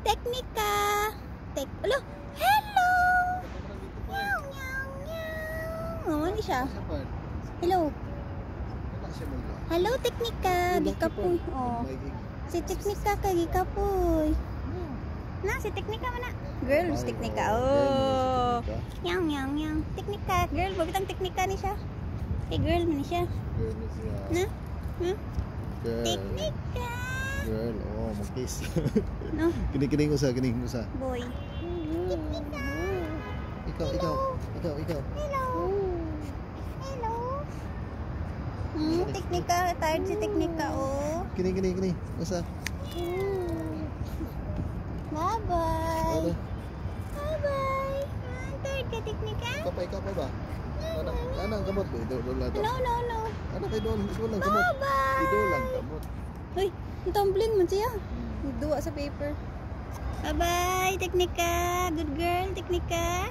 Teknika. Alo, hello. Meow, meow, meow. Oh, ni siya. Hello. Hello, Teknika. Gikapoy. Oh. Si Teknika kay gikapoy. Na, si Teknika mana? Girl, si Teknika. Oh. Meow, meow, meow. Teknika, girl, babitang Teknika ni siya. Eh, girl man ni siya. Na? Teknika. Girl, oh, mag-kiss. No. Kining usa. Boy. Teknika. Ikaw. Hello. Hello. Teknika, tired si Teknika, oh. Kining usa. Bye-bye. Bye-bye. Tired ka, Teknika? Ikaw pa ba? Anang kamot ba? Idol lang to. No. Ano kay idol lang kamot? Bye-bye. Idol lang kamot. Uy, ang tumbling man siya. Duwa sa paper. Bye-bye, Teknika. Good girl, Teknika.